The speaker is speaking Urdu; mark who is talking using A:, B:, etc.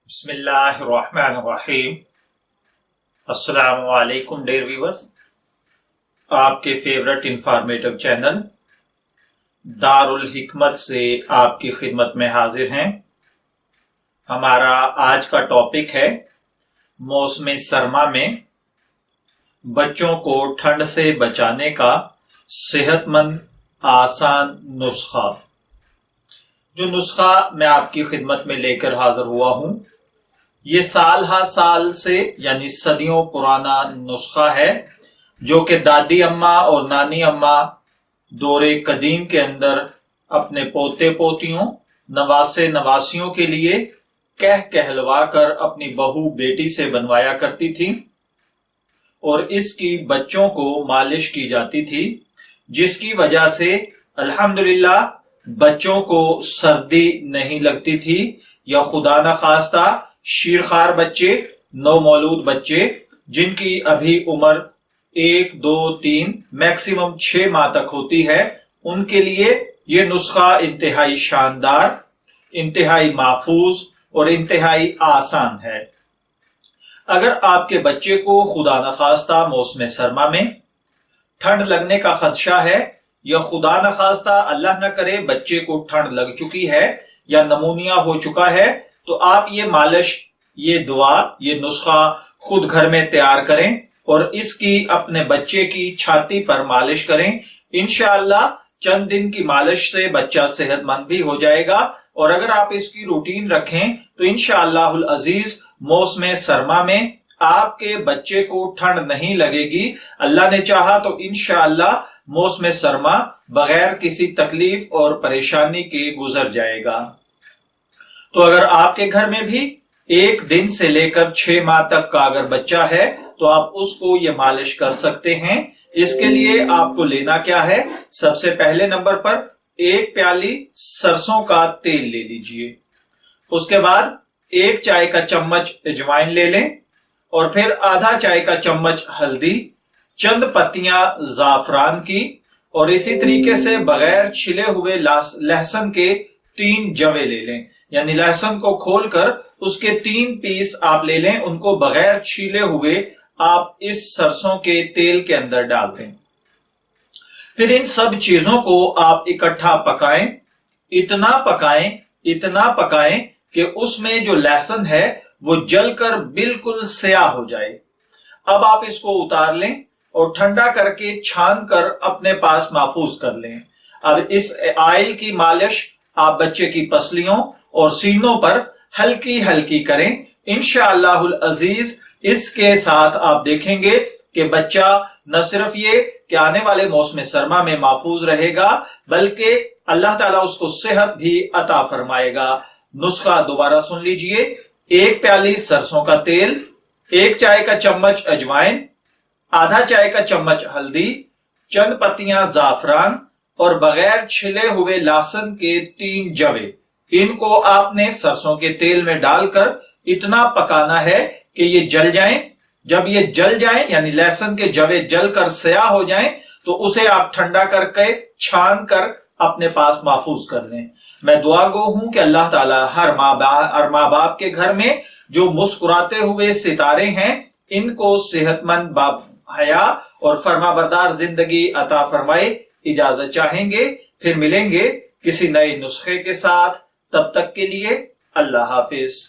A: بسم اللہ الرحمن الرحیم۔ السلام علیکم ڈیئر ویورز، آپ کے فیورٹ انفارمیٹو چینل دارالحکمت سے آپ کی خدمت میں حاضر ہیں۔ ہمارا آج کا ٹاپک ہے موسم سرما میں بچوں کو ٹھنڈ سے بچانے کا صحت مند آسان نسخہ۔ جو نسخہ میں آپ کی خدمت میں لے کر حاضر ہوا ہوں، یہ سال ہا سال سے یعنی صدیوں پرانا نسخہ ہے، جو کہ دادی اماں اور نانی اماں دور قدیم کے اندر اپنے پوتے پوتیوں نواسے نواسیوں کے لیے کہلوا کر اپنی بہو بیٹی سے بنوایا کرتی تھی، اور اس کی بچوں کو مالش کی جاتی تھی، جس کی وجہ سے الحمدللہ بچوں کو سردی نہیں لگتی تھی، یا خدا نخواستہ شیرخوار بچے، نو مولود بچے جن کی ابھی عمر 1 2 3 میکسیمم 6 ماہ تک ہوتی ہے، ان کے لیے یہ نسخہ انتہائی شاندار، انتہائی محفوظ اور انتہائی آسان ہے۔ اگر آپ کے بچے کو خدا نخواستہ موسم سرما میں ٹھنڈ لگنے کا خدشہ ہے، یا خدا نخواستہ اللہ نہ کرے بچے کو ٹھنڈ لگ چکی ہے یا نمونیا ہو چکا ہے، تو آپ یہ مالش، یہ دعا، یہ نسخہ خود گھر میں تیار کریں اور اس کی اپنے بچے کی چھاتی پر مالش کریں۔ انشاءاللہ چند دن کی مالش سے بچہ صحت مند بھی ہو جائے گا، اور اگر آپ اس کی روٹین رکھیں تو انشاءاللہ العزیز موسم سرما میں آپ کے بچے کو ٹھنڈ نہیں لگے گی۔ اللہ نے چاہا تو انشاءاللہ موسم سرما بغیر کسی تکلیف اور پریشانی کے گزر جائے گا۔ تو اگر آپ کے گھر میں بھی 1 دن سے لے کر 6 ماہ تک کا اگر بچہ ہے تو آپ اس کو یہ مالش کر سکتے ہیں۔ اس کے لیے آپ کو لینا کیا ہے؟ سب سے پہلے نمبر پر 1 پیالی سرسوں کا تیل لے لیجئے، اس کے بعد 1 چائے کا چمچ اجوائن لے لیں، اور پھر آدھا چائے کا چمچ ہلدی، چند پتیاں زعفران کی، اور اسی طریقے سے بغیر چھلے ہوئے لہسن کے 3 جوے لے لیں، یعنی لہسن کو کھول کر اس کے 3 پیس آپ لے لیں، ان کو بغیر چھیلے ہوئے آپ اس سرسوں کے تیل کے اندر ڈال دیں۔ پھر ان سب چیزوں کو آپ اکٹھا پکائیں، اتنا پکائیں کہ اس میں جو لہسن ہے وہ جل کر بالکل سیاہ ہو جائے۔ اب آپ اس کو اتار لیں اور ٹھنڈا کر کے چھان کر اپنے پاس محفوظ کر لیں۔ اب اس آئل کی مالش آپ بچے کی پسلیوں اور سینوں پر ہلکی ہلکی کریں۔ انشاءاللہ العزیز اس کے ساتھ آپ دیکھیں گے کہ بچہ نہ صرف یہ کہ آنے والے موسم سرما میں محفوظ رہے گا، بلکہ اللہ تعالیٰ اس کو صحت بھی عطا فرمائے گا۔ نسخہ دوبارہ سن لیجئے: 1 پیالی سرسوں کا تیل، 1 چائے کا چمچ اجوائن، آدھا چائے کا چمچ ہلدی، چند پتیاں زعفران، اور بغیر چھلے ہوئے لہسن کے 3 جوے۔ ان کو آپ نے سرسوں کے تیل میں ڈال کر اتنا پکانا ہے کہ یہ جل جائیں۔ جب یہ جل جائیں یعنی لہسن کے جوے جل کر سیاہ ہو جائیں تو اسے آپ ٹھنڈا کر کے چھان کر اپنے پاس محفوظ کر لیں۔ میں دعا گو ہوں کہ اللہ تعالی ہر ماں باپ کے گھر میں جو مسکراتے ہوئے ستارے ہیں، ان کو صحت مند حیا اور فرما بردار زندگی عطا فرمائے۔ اجازت چاہیں گے، پھر ملیں گے کسی نئے نسخے کے ساتھ، تب تک کے لیے اللہ حافظ۔